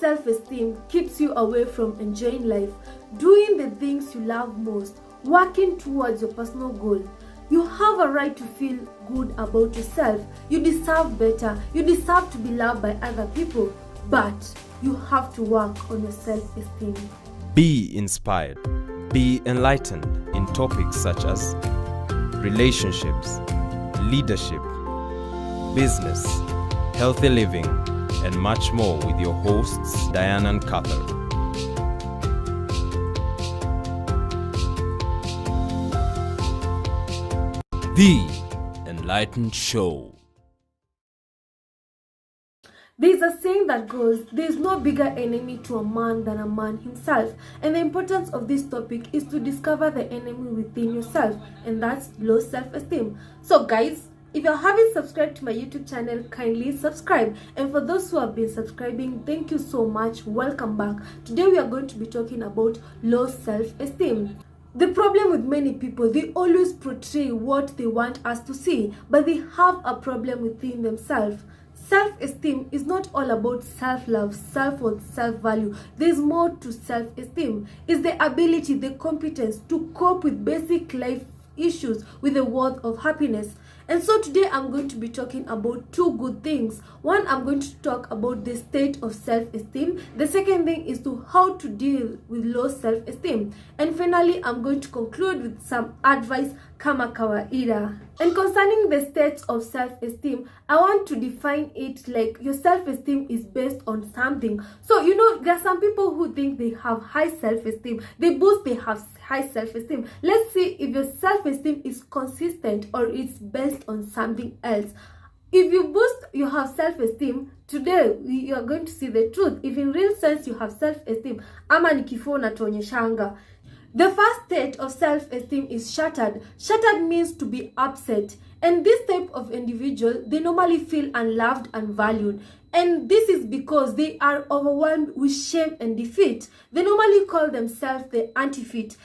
self-esteem keeps you away from enjoying life, doing the things you love most, working towards your personal goal. You have a right to feel good about yourself. You deserve better. You deserve to be loved by other people. But you have to work on your self-esteem. Be inspired. Be enlightened in topics such as relationships, leadership, business, healthy living, and much more with your hosts, Dianankatha. The Enlightenment Show. There's a saying that goes, there's no bigger enemy to a man than a man himself. And the importance of this topic is to discover the enemy within yourself, and that's low self-esteem. So guys, if you haven't subscribed to my YouTube channel, kindly subscribe. And for those who have been subscribing, thank you so much. Welcome back. Today we are going to be talking about low self-esteem. The problem with many people, they always portray what they want us to see, but they have a problem within themselves. Self-esteem is not all about self-love, self-worth, self-value. There's more to self-esteem. It's the ability, the competence to cope with basic life issues with the worth of happiness. And so today I'm going to be talking about two good things. One, I'm going to talk about the state of self-esteem. The second thing is to how to deal with low self-esteem. And finally, I'm going to conclude with some advice kama kawaida. And concerning the state of self-esteem, I want to define it like your self-esteem is based on something. So, there are some people who think they have high self-esteem. They boast they have high self-esteem. Let's see if your self-esteem is consistent or it's based on something else. If you boast you have self-esteem, today you are going to see the truth. If in real sense you have self-esteem, ama ni kifo unatuonyeshanga. The first state of self-esteem is shattered. Shattered means to be upset. And this type of individual, they normally feel unloved and valued. And this is because they are overwhelmed with shame and defeat. They normally call themselves the anti-fit.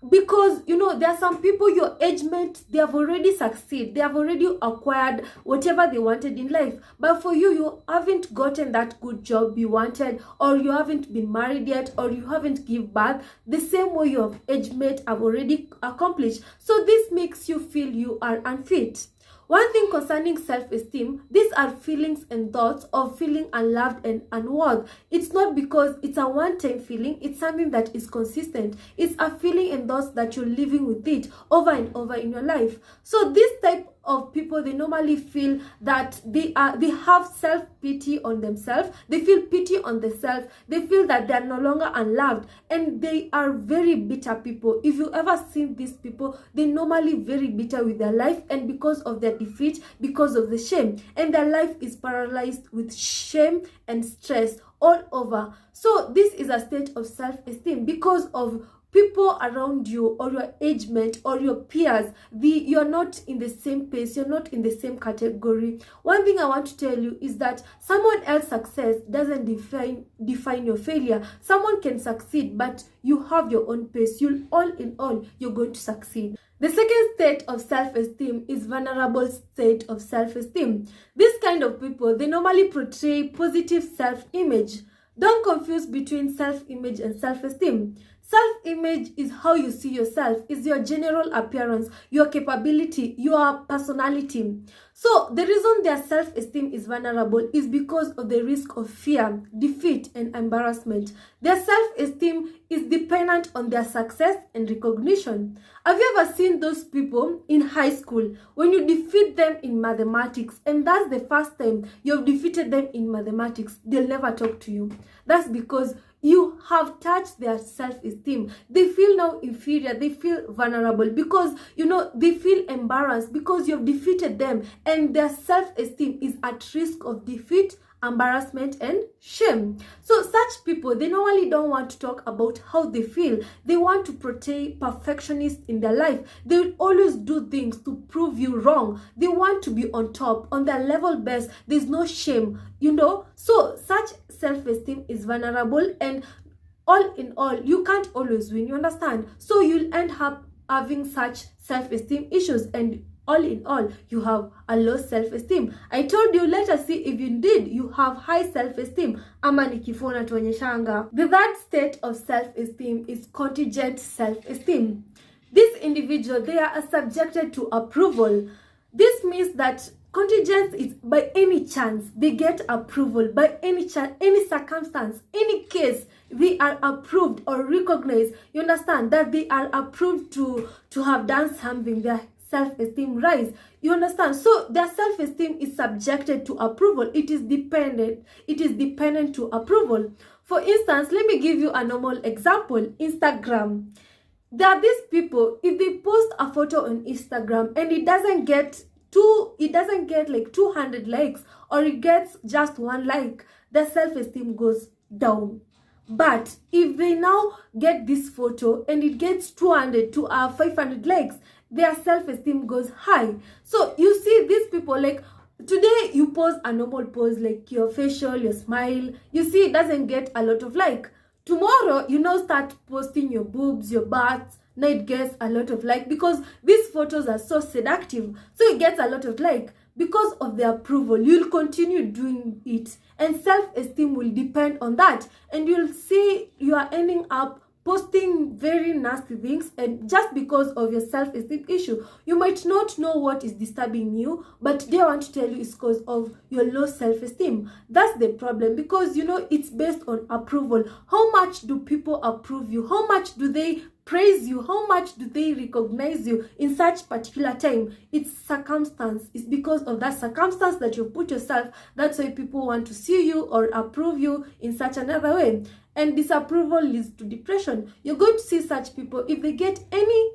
Because, there are some people your age mate, they have already succeeded. They have already acquired whatever they wanted in life. But for you, you haven't gotten that good job you wanted, or you haven't been married yet, or you haven't given birth the same way your age mate have already accomplished. So this makes you feel you are unfit. One thing concerning self-esteem, these are feelings and thoughts of feeling unloved and unworthy. It's not because it's a one-time feeling, it's something that is consistent. It's a feeling and thoughts that you're living with it over and over in your life. So this type of people, they normally feel that they have self-pity on themselves. They feel pity on themselves. They feel that they are no longer unloved, and they are very bitter people. If you ever seen these people, they normally very bitter with their life, and because of their defeat, because of the shame, and their life is paralyzed with shame and stress all over. So this is a state of self-esteem because of people around you, or your age mate, or your peers. You're not in the same pace, you're not in the same category. One thing I want to tell you is that someone else's success doesn't define your failure. Someone can succeed, but you have your own pace. All in all, you're going to succeed. The second state of self-esteem is venerable state of self-esteem. This kind of people, they normally portray positive self-image. Don't confuse between self-image and self-esteem. Self-image is how you see yourself, is your general appearance, your capability, your personality. So the reason their self-esteem is vulnerable is because of the risk of fear, defeat, and embarrassment. Their self-esteem is dependent on their success and recognition. Have you ever seen those people in high school when you defeat them in mathematics, and that's the first time you've defeated them in mathematics, they'll never talk to you? That's because you have touched their self-esteem. They feel now inferior. They feel vulnerable because, they feel embarrassed because you've defeated them, and their self-esteem is at risk of defeat, embarrassment, and shame. So such people, they normally don't want to talk about how they feel. They want to portray perfectionist in their life. They will always do things to prove you wrong. They want to be on top, on their level best. There's no shame, So such self-esteem is vulnerable, and all in all, you can't always win, you understand? So you'll end up having such self-esteem issues, and all in all, you have a low self-esteem. I told you, let us see if indeed you have high self-esteem. Ama ni kifo natuonyeshanga. The third state of self-esteem is contingent self-esteem. This individual, they are subjected to approval. This means that contingence is by any chance, they get approval, by any chance, any circumstance, any case, they are approved or recognized. You understand that they are approved to have done something. Their self-esteem rise. You understand? So their self-esteem is subjected to approval. It is dependent to approval. For instance, let me give you a normal example. Instagram. There are these people, if they post a photo on Instagram and it doesn't get like 200 likes, or it gets just 1 like, their self-esteem goes down. But if they now get this photo and it gets 200 to 500 likes, their self-esteem goes high. So you see these people, like today you post a normal pose, like your facial, your smile, you see it doesn't get a lot of like. Tomorrow you now start posting your boobs, your butts, now it gets a lot of like, because these photos are so seductive, so it gets a lot of like. Because of the approval, you'll continue doing it, and self-esteem will depend on that, and you'll see you are ending up posting very nasty things, and just because of your self-esteem issue. You might not know what is disturbing you, but they want to tell you it's because of your low self-esteem. That's the problem, because you know it's based on approval. How much do people approve you? How much do they praise you? How much do they recognize you in such particular time? It's circumstance. It's because of that circumstance that you put yourself. That's why people want to see you or approve you in such another way. And disapproval leads to depression. You're going to see such people, if they get any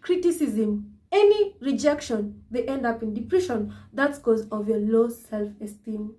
criticism, any rejection, they end up in depression. That's because of your low self-esteem.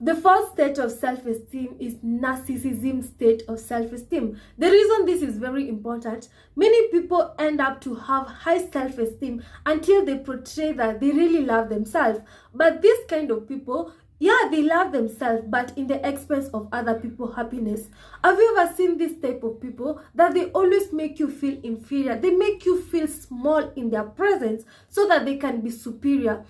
The fourth state of self-esteem is narcissism state of self-esteem. The reason this is very important, many people end up to have high self-esteem until they portray that they really love themselves. But this kind of people, yeah, they love themselves, but in the expense of other people's happiness. Have you ever seen this type of people that they always make you feel inferior? They make you feel small in their presence so that they can be superior.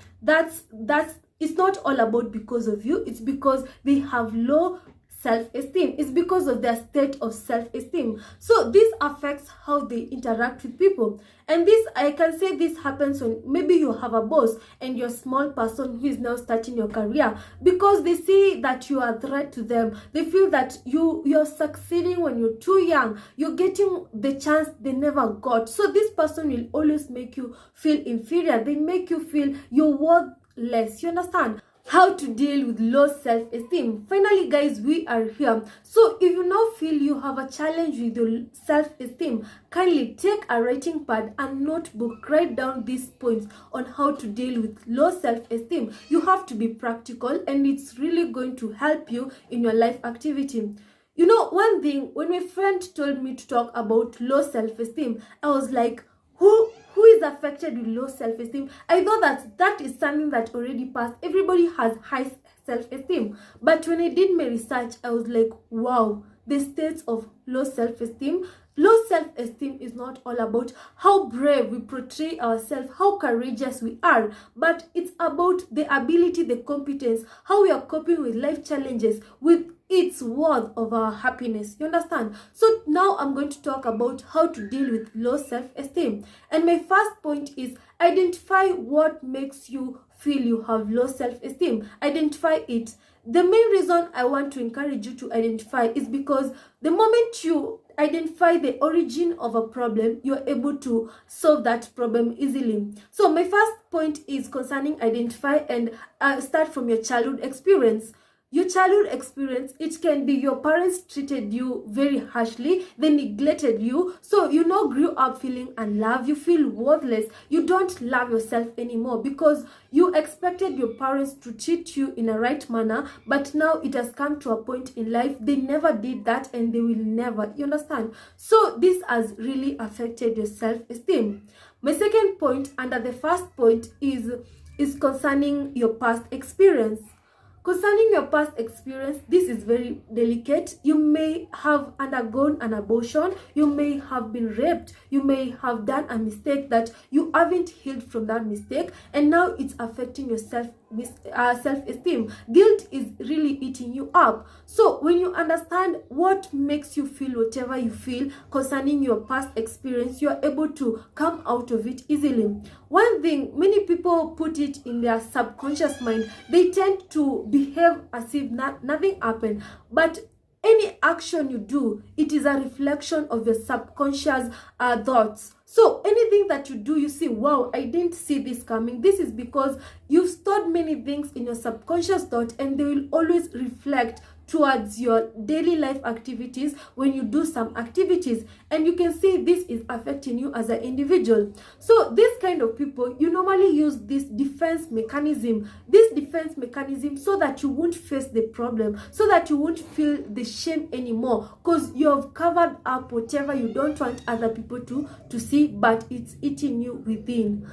It's not all about because of you. It's because they have low self-esteem. It's because of their state of self-esteem. So this affects how they interact with people. And this, I can say this happens when maybe you have a boss and you're a small person who is now starting your career, because they see that you are a threat to them. They feel that you're succeeding when you're too young. You're getting the chance they never got. So this person will always make you feel inferior. They make you feel you're worthless. You understand? How to deal with low self-esteem. Finally, guys, we are here. So if you now feel you have a challenge with your self-esteem, kindly take a writing pad and notebook. Write down these points on how to deal with low self-esteem. You have to be practical, and it's really going to help you in your life activity. You know, one thing, when my friend told me to talk about low self-esteem, I was like, who is affected with low self-esteem? I thought that is something that already passed. Everybody has high self-esteem. But when I did my research, I was like, wow, the states of low self-esteem. Low self-esteem is not all about how brave we portray ourselves, how courageous we are, but it's about the ability, the competence, how we are coping with life challenges, with its worth of our happiness. You understand? So now I'm going to talk about how to deal with low self-esteem. And my first point is identify what makes you feel you have low self-esteem. Identify it. The main reason I want to encourage you to identify is because the moment you identify the origin of a problem, you're able to solve that problem easily. So my first point is concerning identify, and start from your childhood experience. Your childhood experience, it can be your parents treated you very harshly, they neglected you, so you now grew up feeling unloved, you feel worthless, you don't love yourself anymore because you expected your parents to treat you in a right manner, but now it has come to a point in life they never did that and they will never. You understand? So this has really affected your self-esteem. My second point under the first point is concerning your past experience. Concerning your past experience, this is very delicate. You may have undergone an abortion, you may have been raped, you may have done a mistake that you haven't healed from that mistake, and now it's affecting your self-esteem. Guilt is really eating you up. So when you understand what makes you feel whatever you feel concerning your past experience, you are able to come out of it easily. One thing, many people put it in their subconscious mind. They tend to behave as if nothing happened, but any action you do, it is a reflection of your subconscious thoughts. So anything that you do, you see, wow, I didn't see this coming. This is because you've stored many things in your subconscious thought, and they will always reflect towards your daily life activities when you do some activities, and you can see this is affecting you as an individual. So this kind of people, you normally use this defense mechanism so that you won't face the problem, so that you won't feel the shame anymore, because you have covered up whatever you don't want other people to see, but it's eating you within.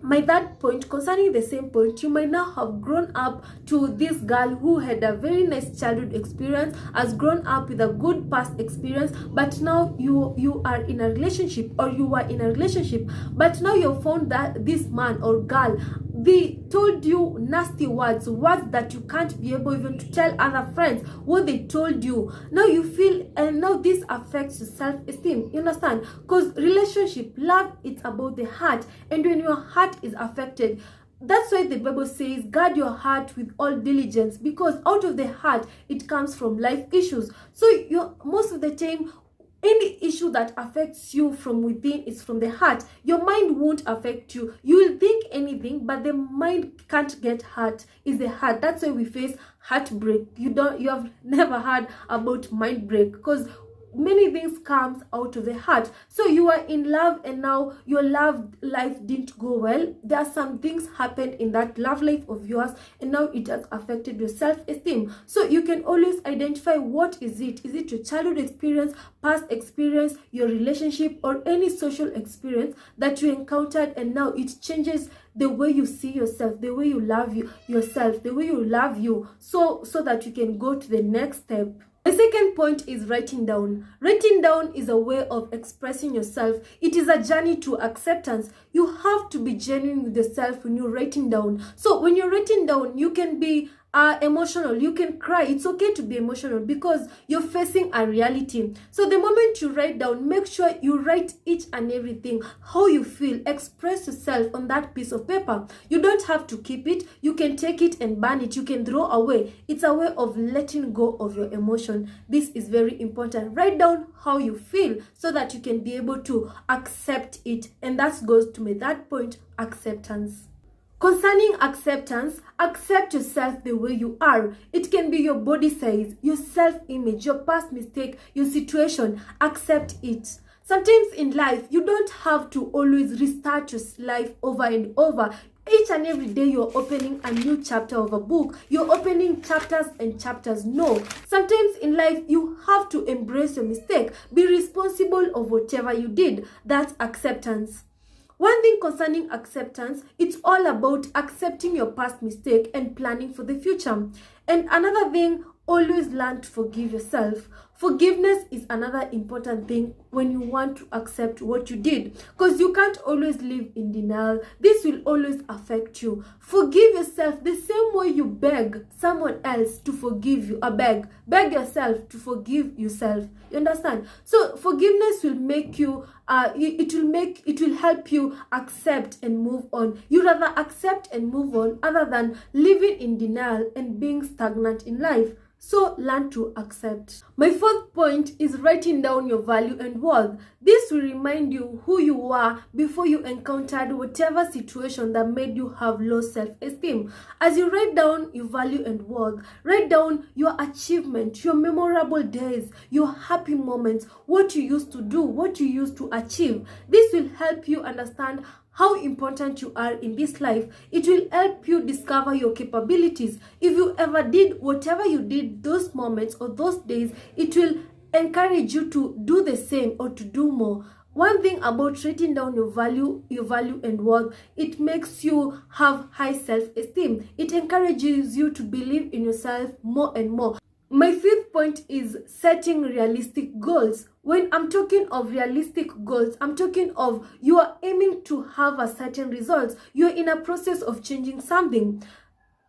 My third point, concerning the same point, you might now have grown up to this girl who had a very nice childhood experience, has grown up with a good past experience, but now you are in a relationship, or you were in a relationship, but now you found that this man or girl, they told you nasty words that you can't be able even to tell other friends what they told you. Now you feel, and now this affects your self-esteem. You understand? Because relationship, love, it's about the heart, and when your heart is affected, that's why the Bible says, guard your heart with all diligence, because out of the heart it comes from life issues. So most of the time, any issue that affects you from within is from the heart. Your mind won't affect you. You will think anything, but the mind can't get hurt. It's the heart. That's why we face heartbreak. You have never heard about mind break, because many things comes out of the heart. So you are in love, and now your love life didn't go well. There are some things happened in that love life of yours, and now it has affected your self-esteem. So you can always identify what is it. Is it your childhood experience, past experience, your relationship, or any social experience that you encountered, and now it changes the way you see yourself, the way you love yourself, the way you love you, so that you can go to the next step. The second point is writing down. Writing down is a way of expressing yourself. It is a journey to acceptance. You have to be genuine with yourself when you're writing down. So when you're writing down, you can be emotional, you can cry. It's okay to be emotional, because you're facing a reality. So the moment you write down, make sure you write each and everything, how you feel. Express yourself on that piece of paper. You don't have to keep it. You can take it and burn it. You can throw away. It's a way of letting go of your emotion. This is very important. Write down how you feel so that you can be able to accept it. And that goes to my third point, acceptance. Concerning acceptance, accept yourself the way you are. It can be your body size, your self-image, your past mistake, your situation. Accept it. Sometimes in life, you don't have to always restart your life over and over. Each and every day you're opening a new chapter of a book. You're opening chapters and chapters. No. Sometimes in life, you have to embrace your mistake. Be responsible of whatever you did. That's acceptance. One thing concerning acceptance, it's all about accepting your past mistake and planning for the future. And another thing, always learn to forgive yourself. Forgiveness is another important thing when you want to accept what you did, because you can't always live in denial. This will always affect you. Forgive yourself the same way you beg someone else to forgive you. Beg yourself to forgive yourself. You understand? So forgiveness will make you it will help you accept and move on. You rather accept and move on other than living in denial and being stagnant in life. So learn to accept. My fourth point is writing down your value and worth. This will remind you who you were before you encountered whatever situation that made you have low self-esteem. As you write down your value and worth, write down your achievement, your memorable days, your happy moments, what you used to do, what you used to achieve. This will help you understand how important you are in this life. It will help you discover your capabilities. If you ever did whatever you did those moments or those days, it will encourage you to do the same or to do more. One thing about writing down your value and worth, it makes you have high self-esteem. It encourages you to believe in yourself more and more. My fifth point is setting realistic goals. When I'm talking of realistic goals, I'm talking of you are aiming to have a certain result. You're in a process of changing something.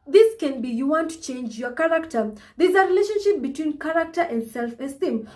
This can be you want to change your character. There's a relationship between character and self-esteem.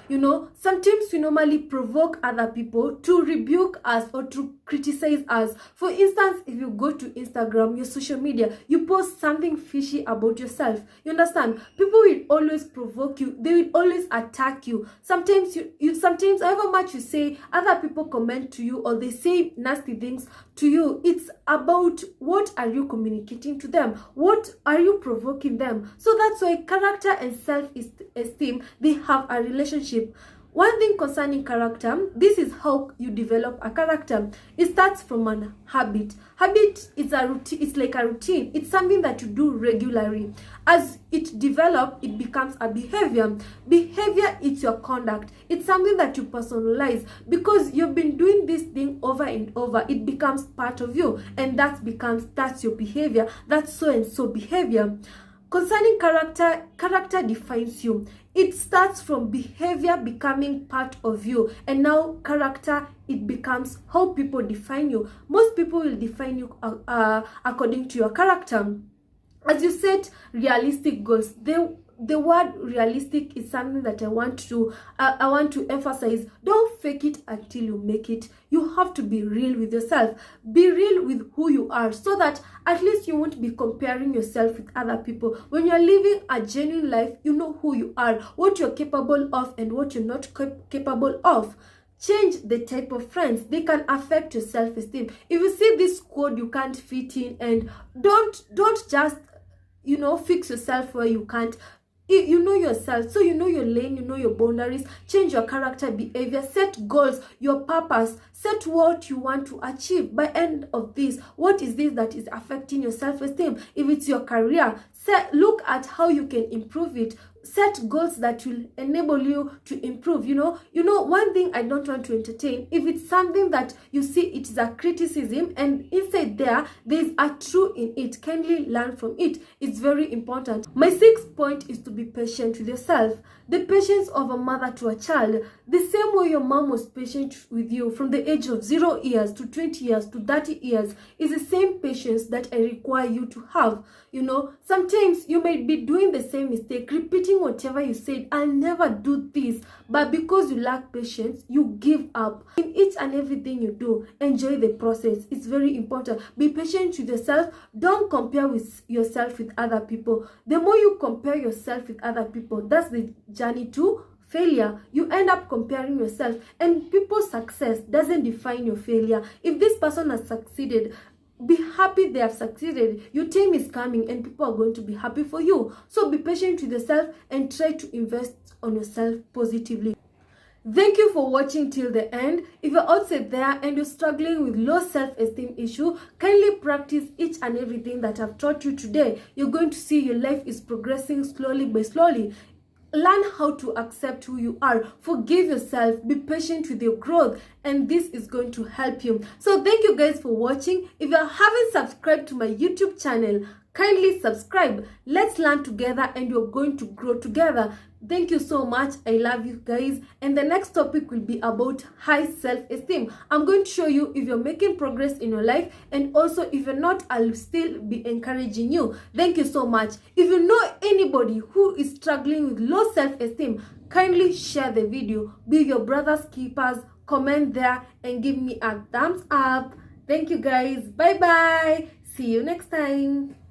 Sometimes we normally provoke other people to rebuke us or to criticize us. For instance, if you go to Instagram, your social media, you post something fishy about yourself. You understand? People will always provoke you. They will always attack you. Sometimes sometimes however much you say, other people comment to you or they say nasty things to you. It's about what are you communicating to them? What are you provoking them? So that's why character and self-esteem, they have a relationship. One thing concerning character, this is how you develop a character. It starts from an habit. Habit is a routine. It's like a routine. It's something that you do regularly. As it develops, it becomes a behavior. Behavior is your conduct. It's something that you personalize because you've been doing this thing over and over. It becomes part of you, and that's your behavior. That's so and so behavior. Concerning character, character defines you. It starts from behavior becoming part of you, and now character, it becomes how people define you. Most people will define you according to your character. As you set realistic goals, the word realistic is something that I want to emphasize. Don't fake it until you make it. You have to be real with yourself. Be real with who you are, so that at least you won't be comparing yourself with other people. When you're living a genuine life, you know who you are, what you're capable of and what you're not capable of. Change the type of friends. They can affect your self-esteem. If you see this squad you can't fit in, and don't just fix yourself where you can't. You know yourself, so you know your lane, you know your boundaries. Change your character, behavior, set goals, your purpose, set what you want to achieve by end of this. What is this that is affecting your self-esteem? If it's your career, look at how you can improve it. Set goals that will enable you to improve. One thing I don't want to entertain, if it's something that you see it is a criticism and inside there's a true in it, kindly learn from it. It's very important. My sixth point is to be patient with yourself. The patience of a mother to a child. The same way your mom was patient with you from the age of 0 years to 20 years to 30 years is the same patience that I require you to have. Sometimes you might be doing the same mistake, repeating whatever you said, I'll never do this, but because you lack patience, you give up. In each and everything you do, enjoy the process. It's very important. Be patient with yourself. Don't compare yourself with other people. The more you compare yourself with other people, that's the journey to failure. You end up comparing yourself, and people's success doesn't define your failure. If this person has succeeded, be happy they have succeeded. Your time is coming and people are going to be happy for you. So be patient with yourself and try to invest on yourself positively. Thank you for watching till the end. If you're outside there and you're struggling with low self-esteem issue, kindly practice each and everything that I've taught you today. You're going to see your life is progressing slowly by slowly. Learn how to accept who you are. Forgive yourself. Be patient with your growth, and this is going to help you. So thank you guys for watching. If you haven't subscribed to my YouTube channel, kindly subscribe. Let's learn together and you're going to grow together. Thank you so much. I love you guys. And the next topic will be about high self-esteem. I'm going to show you if you're making progress in your life, and also if you're not, I'll still be encouraging you. Thank you so much. If you know anybody who is struggling with low self-esteem, kindly share the video. Be your brother's keepers. Comment there and give me a thumbs up. Thank you guys. Bye bye. See you next time.